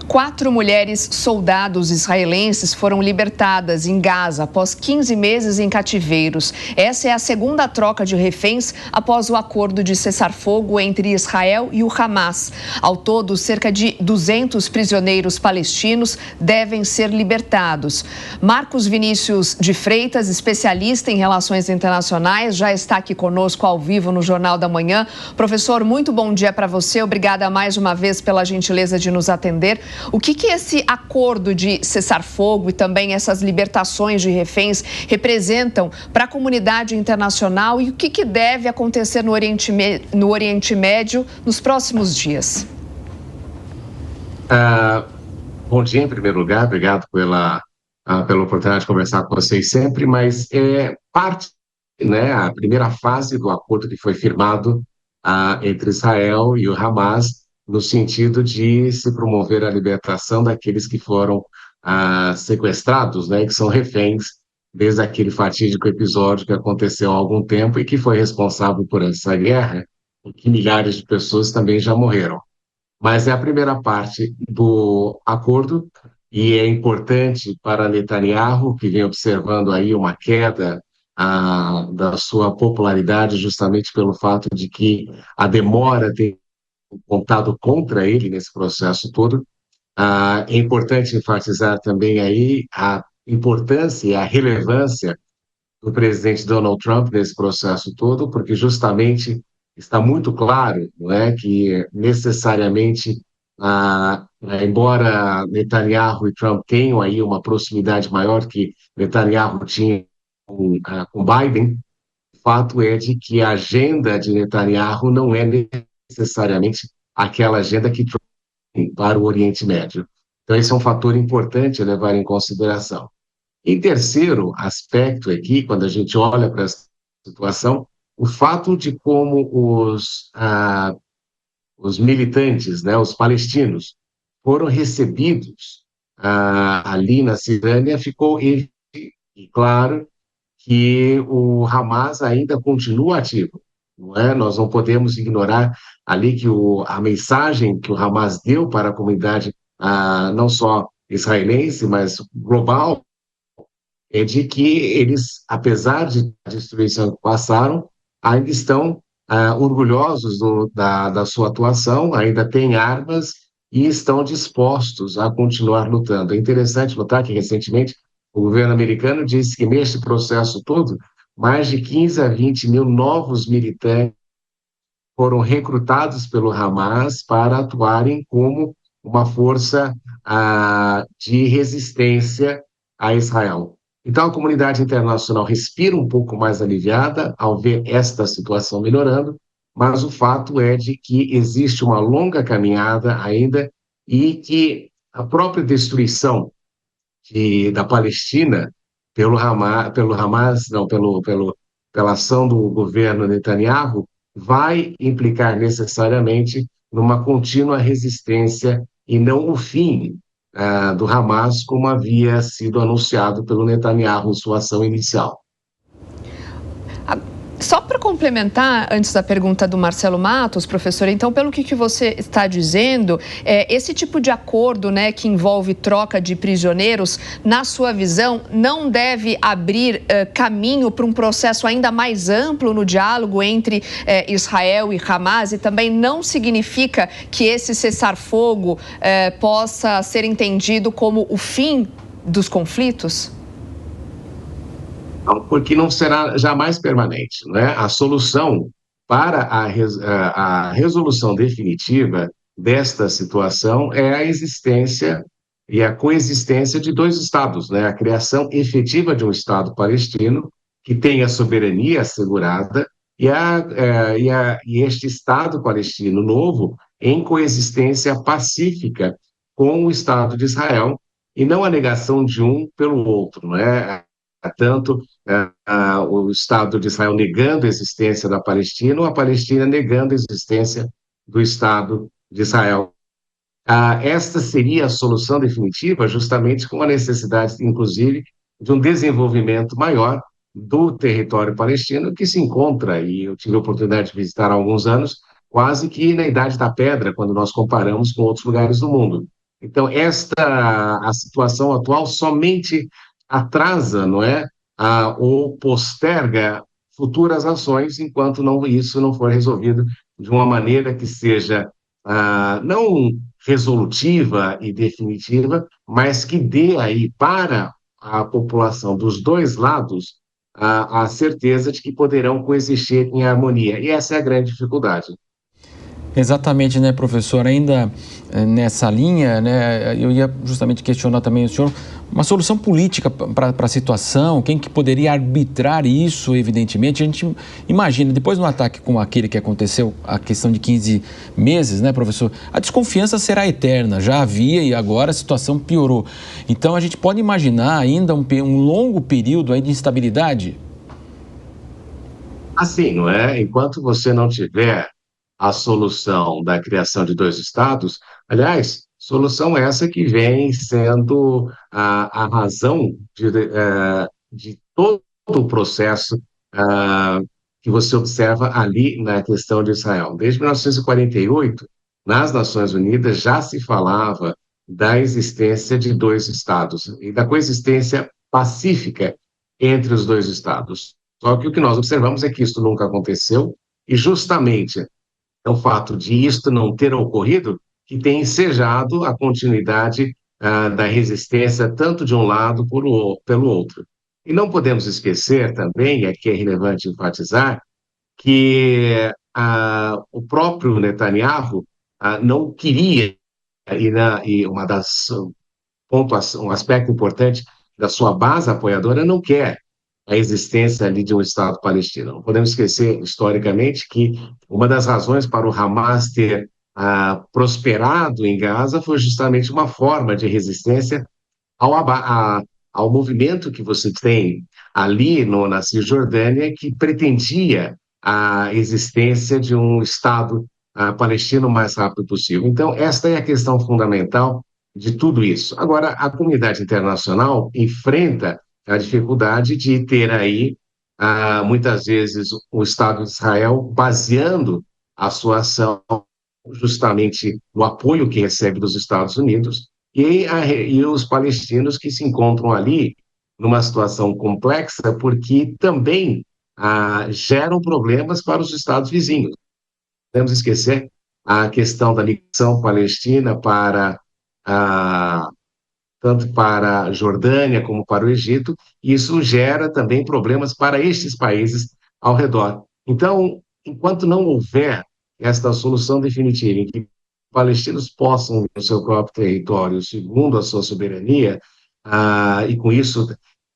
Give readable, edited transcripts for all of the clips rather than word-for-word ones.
4 mulheres soldados israelenses foram libertadas em Gaza após 15 meses em cativeiros. Essa é a segunda troca de reféns após o acordo de cessar-fogo entre Israel e o Hamas. Ao todo, cerca de 200 prisioneiros palestinos devem ser libertados. Marcos Vinícius de Freitas, especialista em relações internacionais, já está aqui conosco ao vivo no Jornal da Manhã. Professor, muito bom dia para você. Obrigada mais uma vez pela gentileza de nos atender. O que esse acordo de cessar-fogo e também essas libertações de reféns representam para a comunidade internacional e o que deve acontecer no Oriente Médio nos próximos dias? Bom dia, em primeiro lugar. Obrigado pela oportunidade de conversar com vocês sempre, mas parte, né, a primeira fase do acordo que foi firmado entre Israel e o Hamas, no sentido de se promover a libertação daqueles que foram sequestrados, né, que são reféns, desde aquele fatídico episódio que aconteceu há algum tempo e que foi responsável por essa guerra, e que milhares de pessoas também já morreram. Mas é a primeira parte do acordo e é importante para Netanyahu, que vem observando aí uma queda da sua popularidade, justamente pelo fato de que a demora tem contado contra ele nesse processo todo. É importante enfatizar também aí a importância e a relevância do presidente Donald Trump nesse processo todo, porque justamente está muito claro, não é, que necessariamente, embora Netanyahu e Trump tenham aí uma proximidade maior que Netanyahu tinha com Biden, o fato é de que a agenda de Netanyahu não é necessariamente aquela agenda que Trump tem para o Oriente Médio. Então, esse é um fator importante a levar em consideração. Em terceiro aspecto aqui, quando a gente olha para essa situação, o fato de como os militantes, né, os palestinos, foram recebidos ali na Cisjordânia, ficou claro que o Hamas ainda continua ativo, não é? Nós não podemos ignorar ali que a mensagem que o Hamas deu para a comunidade, não só israelense, mas global, é de que eles, apesar de a destruição que passaram, ainda estão orgulhosos da sua atuação, ainda têm armas e estão dispostos a continuar lutando. É interessante notar que, recentemente, o governo americano disse que, neste processo todo, mais de 15 a 20 mil novos militantes foram recrutados pelo Hamas para atuarem como uma força de resistência a Israel. Então, a comunidade internacional respira um pouco mais aliviada ao ver esta situação melhorando, mas o fato é de que existe uma longa caminhada ainda e que a própria destruição da Palestina pela ação do governo Netanyahu vai implicar necessariamente numa contínua resistência e não o fim do Hamas, como havia sido anunciado pelo Netanyahu em sua ação inicial. Só para complementar, antes da pergunta do Marcelo Matos, professor, então, pelo que você está dizendo, esse tipo de acordo, né, que envolve troca de prisioneiros, na sua visão, não deve abrir caminho para um processo ainda mais amplo no diálogo entre Israel e Hamas, e também não significa que esse cessar-fogo possa ser entendido como o fim dos conflitos? Não, porque não será jamais permanente, né? A solução para a resolução definitiva desta situação é a existência e a coexistência de dois Estados, né? A criação efetiva de um Estado palestino que tenha soberania assegurada e este Estado palestino novo em coexistência pacífica com o Estado de Israel e não a negação de um pelo outro, não é? Tanto o Estado de Israel negando a existência da Palestina ou a Palestina negando a existência do Estado de Israel. Esta seria a solução definitiva, justamente com a necessidade, inclusive, de um desenvolvimento maior do território palestino, que se encontra, e eu tive a oportunidade de visitar há alguns anos, quase que na Idade da Pedra, quando nós comparamos com outros lugares do mundo. Então, a situação atual somente atrasa, não é, ou posterga futuras ações, enquanto isso não for resolvido de uma maneira que seja não resolutiva e definitiva, mas que dê aí para a população dos dois lados a certeza de que poderão coexistir em harmonia. E essa é a grande dificuldade. Exatamente, né, professor? Ainda nessa linha, né, eu ia justamente questionar também o senhor uma solução política para a situação, quem que poderia arbitrar isso, evidentemente. A gente imagina, depois de um ataque como aquele que aconteceu, a questão de 15 meses, né, professor? A desconfiança será eterna, já havia e agora a situação piorou. Então, a gente pode imaginar ainda um longo período aí de instabilidade? Assim, não é? Enquanto você não tiver a solução da criação de dois estados, aliás, solução essa que vem sendo a razão de todo o processo que você observa ali na questão de Israel. Desde 1948, nas Nações Unidas já se falava da existência de dois estados e da coexistência pacífica entre os dois estados. Só que o que nós observamos é que isso nunca aconteceu e justamente é o fato de isto não ter ocorrido que tem ensejado a continuidade da resistência tanto de um lado pelo outro. E não podemos esquecer também, é que é relevante enfatizar, que o próprio Netanyahu não queria, e um aspecto importante da sua base apoiadora não quer a existência ali de um Estado palestino. Não podemos esquecer, historicamente, que uma das razões para o Hamas ter prosperado em Gaza foi justamente uma forma de resistência ao movimento que você tem ali na Cisjordânia, que pretendia a existência de um Estado palestino o mais rápido possível. Então, esta é a questão fundamental de tudo isso. Agora, a comunidade internacional enfrenta a dificuldade de ter aí, muitas vezes, o Estado de Israel baseando a sua ação justamente no apoio que recebe dos Estados Unidos e os palestinos que se encontram ali numa situação complexa porque também geram problemas para os Estados vizinhos. Não podemos esquecer a questão da ligação palestina tanto para a Jordânia como para o Egito, e isso gera também problemas para estes países ao redor. Então, enquanto não houver esta solução definitiva, em que os palestinos possam o seu próprio território segundo a sua soberania, e com isso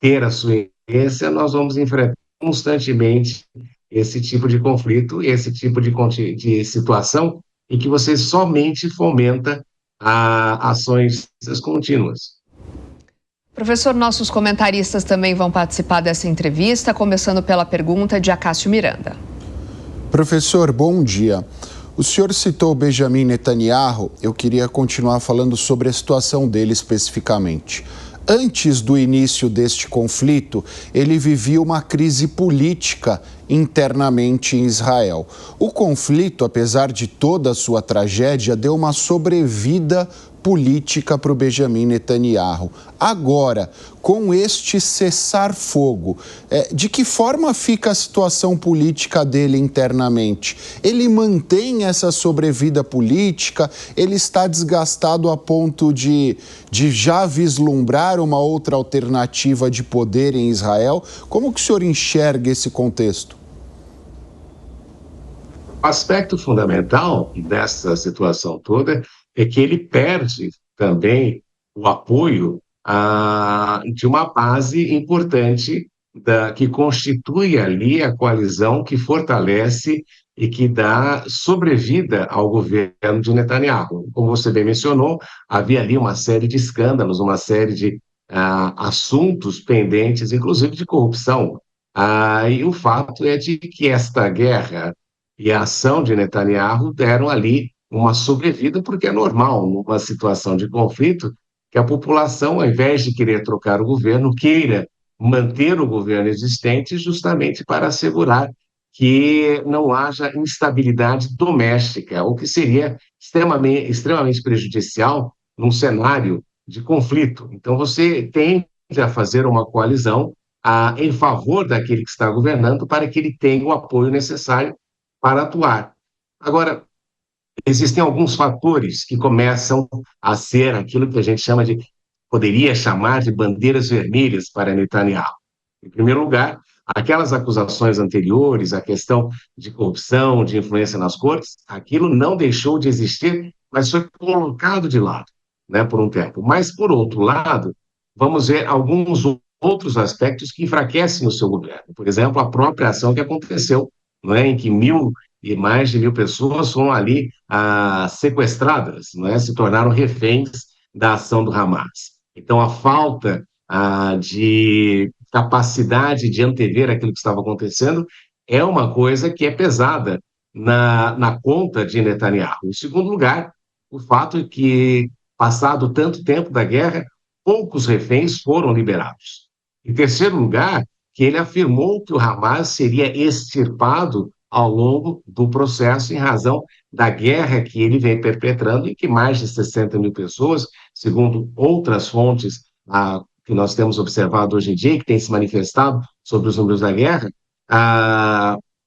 ter a sua essência, nós vamos enfrentar constantemente esse tipo de conflito, esse tipo de situação em que você somente fomenta ações contínuas. Professor, nossos comentaristas também vão participar dessa entrevista, começando pela pergunta de Acácio Miranda. Professor, bom dia. O senhor citou Benjamin Netanyahu, eu queria continuar falando sobre a situação dele especificamente. Antes do início deste conflito, ele vivia uma crise política internamente em Israel. O conflito, apesar de toda a sua tragédia, deu uma sobrevida política para o Benjamin Netanyahu. Agora, com este cessar-fogo, de que forma fica a situação política dele internamente? Ele mantém essa sobrevida política? Ele está desgastado a ponto de já vislumbrar uma outra alternativa de poder em Israel? Como que o senhor enxerga esse contexto? O aspecto fundamental dessa situação toda é que ele perde também o apoio de uma base importante que constitui ali a coalizão que fortalece e que dá sobrevida ao governo de Netanyahu. Como você bem mencionou, havia ali uma série de escândalos, uma série de assuntos pendentes, inclusive de corrupção. E o fato é de que esta guerra e a ação de Netanyahu deram ali uma sobrevida, porque é normal, numa situação de conflito, que a população, ao invés de querer trocar o governo, queira manter o governo existente justamente para assegurar que não haja instabilidade doméstica, o que seria extremamente prejudicial num cenário de conflito. Então, você tende a fazer uma coalizão em favor daquele que está governando para que ele tenha o apoio necessário para atuar. Agora, existem alguns fatores que começam a ser aquilo que a gente poderia chamar de bandeiras vermelhas para Netanyahu. Em primeiro lugar, aquelas acusações anteriores, a questão de corrupção, de influência nas cortes, aquilo não deixou de existir, mas foi colocado de lado, né, por um tempo. Mas, por outro lado, vamos ver alguns outros aspectos que enfraquecem o seu governo. Por exemplo, a própria ação que aconteceu, não é, em que mais de 1.000 pessoas foram ali sequestradas, não é, se tornaram reféns da ação do Hamas. Então, a falta de capacidade de antever aquilo que estava acontecendo é uma coisa que é pesada na conta de Netanyahu. Em segundo lugar, o fato é que, passado tanto tempo da guerra, poucos reféns foram liberados. Em terceiro lugar, que ele afirmou que o Hamas seria extirpado ao longo do processo em razão da guerra que ele vem perpetrando e que mais de 60.000 pessoas, segundo outras fontes que nós temos observado hoje em dia, que têm se manifestado sobre os números da guerra,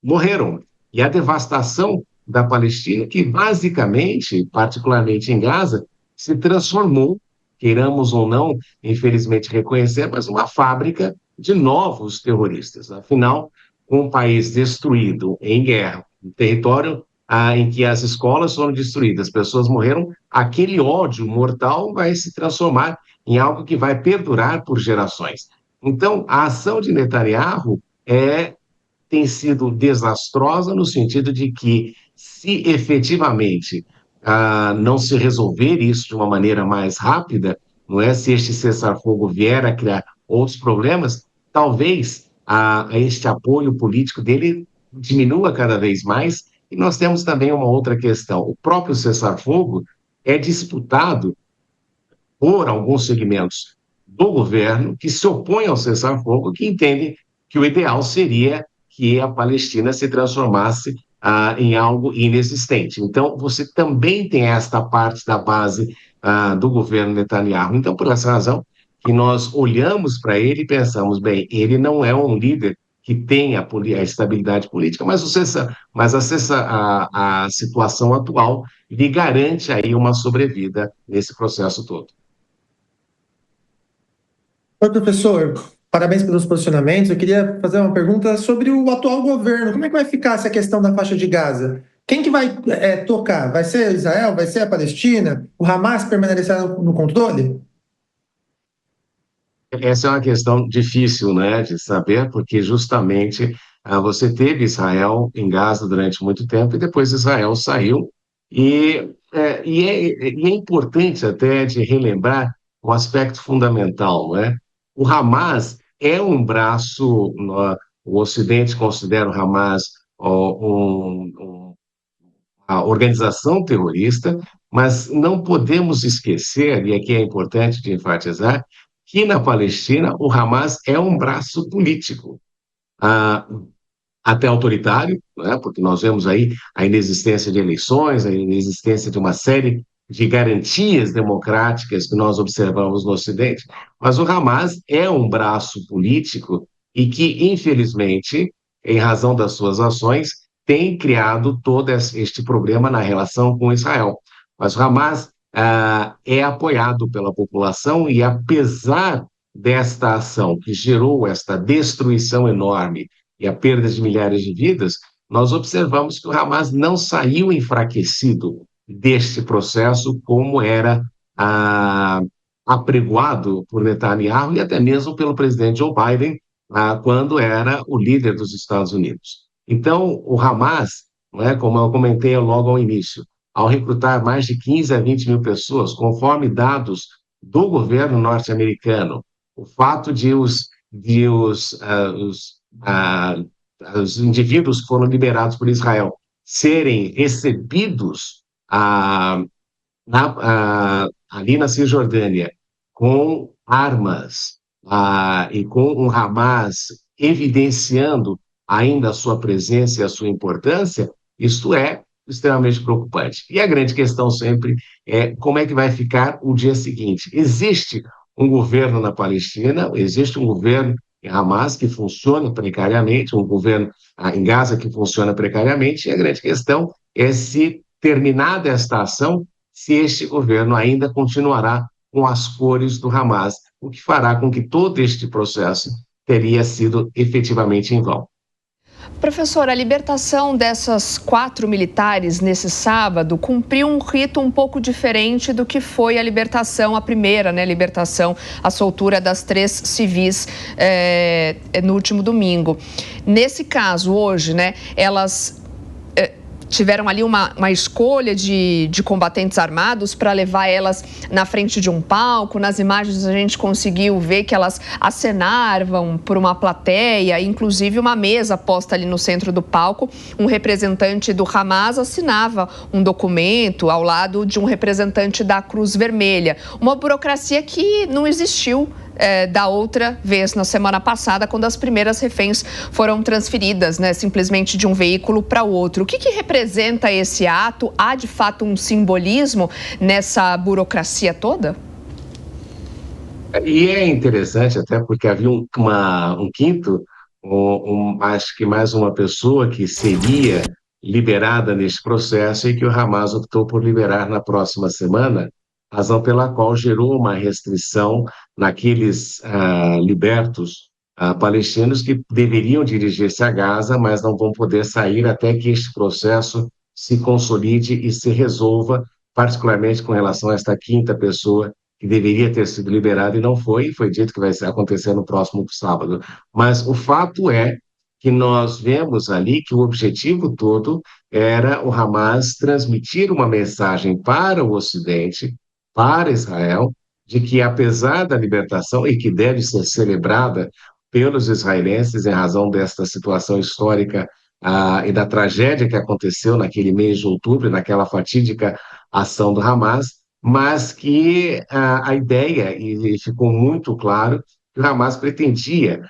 morreram. E a devastação da Palestina, que basicamente, particularmente em Gaza, se transformou, queiramos ou não, infelizmente reconhecer, mas uma fábrica de novos terroristas. Afinal, com um país destruído em guerra, um território em que as escolas foram destruídas, pessoas morreram, aquele ódio mortal vai se transformar em algo que vai perdurar por gerações. Então, a ação de Netanyahu tem sido desastrosa no sentido de que, se efetivamente não se resolver isso de uma maneira mais rápida, não é? Se este cessar-fogo vier a criar outros problemas, talvez este apoio político dele diminua cada vez mais. E nós temos também uma outra questão. O próprio cessar-fogo é disputado por alguns segmentos do governo que se opõem ao cessar-fogo, que entendem que o ideal seria que a Palestina se transformasse em algo inexistente. Então, você também tem esta parte da base do governo Netanyahu. Então, por essa razão, que nós olhamos para ele e pensamos, bem, ele não é um líder que tem a estabilidade política, mas a situação atual lhe garante aí uma sobrevida nesse processo todo. Oi, professor. Parabéns pelos posicionamentos. Eu queria fazer uma pergunta sobre o atual governo. Como é que vai ficar essa questão da faixa de Gaza? Quem que vai tocar? Vai ser Israel? Vai ser a Palestina? O Hamas permanecerá no controle? Essa é uma questão difícil, né, de saber, porque justamente você teve Israel em Gaza durante muito tempo e depois Israel saiu. É importante até de relembrar um aspecto fundamental, não é? O Hamas é um braço, o Ocidente considera o Hamas uma organização terrorista, mas não podemos esquecer, e aqui é importante de enfatizar, que na Palestina o Hamas é um braço político, até autoritário, né, porque nós vemos aí a inexistência de eleições, a inexistência de uma série de garantias democráticas que nós observamos no Ocidente, mas o Hamas é um braço político e que, infelizmente, em razão das suas ações, tem criado todo este problema na relação com Israel. Mas o Hamas é apoiado pela população e, apesar desta ação que gerou esta destruição enorme e a perda de milhares de vidas, nós observamos que o Hamas não saiu enfraquecido deste processo como era apregoado por Netanyahu e até mesmo pelo presidente Joe Biden quando era o líder dos Estados Unidos. Então, o Hamas, como eu comentei logo ao início, ao recrutar mais de 15 a 20 mil pessoas, conforme dados do governo norte-americano, o fato de os indivíduos que foram liberados por Israel serem recebidos ali na Cisjordânia com armas e com um Hamas evidenciando ainda a sua presença e a sua importância, isto é extremamente preocupante. E a grande questão sempre é como é que vai ficar o dia seguinte. Existe um governo na Palestina, existe um governo em Hamas que funciona precariamente, um governo em Gaza que funciona precariamente, e a grande questão é se, terminada esta ação, se este governo ainda continuará com as cores do Hamas, o que fará com que todo este processo teria sido efetivamente em vão. Professor, a libertação dessas 4 militares nesse sábado cumpriu um rito um pouco diferente do que foi a libertação, a primeira, né, libertação, a soltura das 3 civis no último domingo. Nesse caso, hoje, né, elas tiveram ali uma escolha de combatentes armados para levar elas na frente de um palco. Nas imagens a gente conseguiu ver que elas acenavam por uma plateia, inclusive uma mesa posta ali no centro do palco. Um representante do Hamas assinava um documento ao lado de um representante da Cruz Vermelha. Uma burocracia que não existiu da outra vez, na semana passada, quando as primeiras reféns foram transferidas, né, simplesmente de um veículo para o outro. O que representa esse ato? Há, de fato, um simbolismo nessa burocracia toda? E é interessante até porque havia um quinto, acho que mais uma pessoa que seria liberada neste processo e que o Hamas optou por liberar na próxima semana, razão pela qual gerou uma restrição naqueles libertos palestinos que deveriam dirigir-se a Gaza, mas não vão poder sair até que este processo se consolide e se resolva, particularmente com relação a esta quinta pessoa que deveria ter sido liberada e não foi dito que vai acontecer no próximo sábado. Mas o fato é que nós vemos ali que o objetivo todo era o Hamas transmitir uma mensagem para o Ocidente, para Israel, de que apesar da libertação, e que deve ser celebrada pelos israelenses em razão desta situação histórica e da tragédia que aconteceu naquele mês de outubro, naquela fatídica ação do Hamas, mas que a ideia, e ficou muito claro, que o Hamas pretendia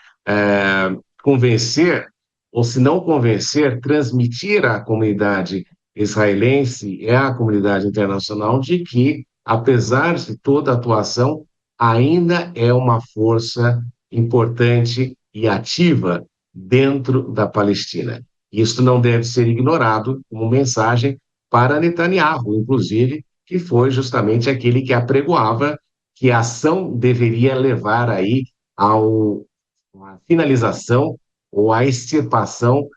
convencer, ou se não convencer, transmitir à comunidade israelense e à comunidade internacional de que, apesar de toda a atuação, ainda é uma força importante e ativa dentro da Palestina. Isso não deve ser ignorado como mensagem para Netanyahu, inclusive, que foi justamente aquele que apregoava que a ação deveria levar aí à finalização ou à extirpação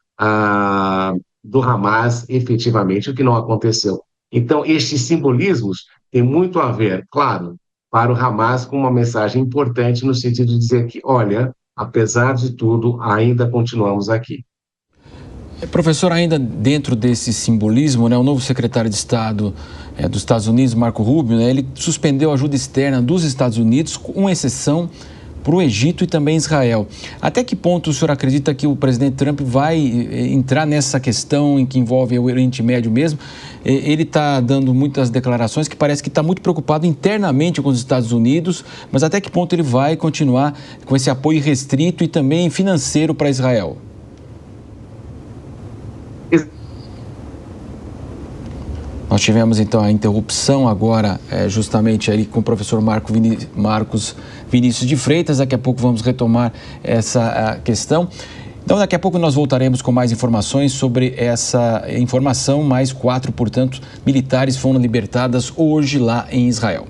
do Hamas efetivamente, o que não aconteceu. Então, estes simbolismos têm muito a ver, claro, para o Hamas com uma mensagem importante no sentido de dizer que, olha, apesar de tudo, ainda continuamos aqui. Professor, ainda dentro desse simbolismo, né, o novo secretário de Estado dos Estados Unidos, Marco Rubio, né, ele suspendeu a ajuda externa dos Estados Unidos, com exceção para o Egito e também Israel. Até que ponto o senhor acredita que o presidente Trump vai entrar nessa questão em que envolve o Oriente Médio mesmo? Ele está dando muitas declarações que parece que está muito preocupado internamente com os Estados Unidos, mas até que ponto ele vai continuar com esse apoio restrito e também financeiro para Israel? Nós tivemos, então, a interrupção agora, justamente ali com o professor Marcos Vinícius de Freitas. Daqui a pouco vamos retomar essa questão. Então, daqui a pouco nós voltaremos com mais informações sobre essa informação. Mais 4, portanto, militares foram libertadas hoje lá em Israel.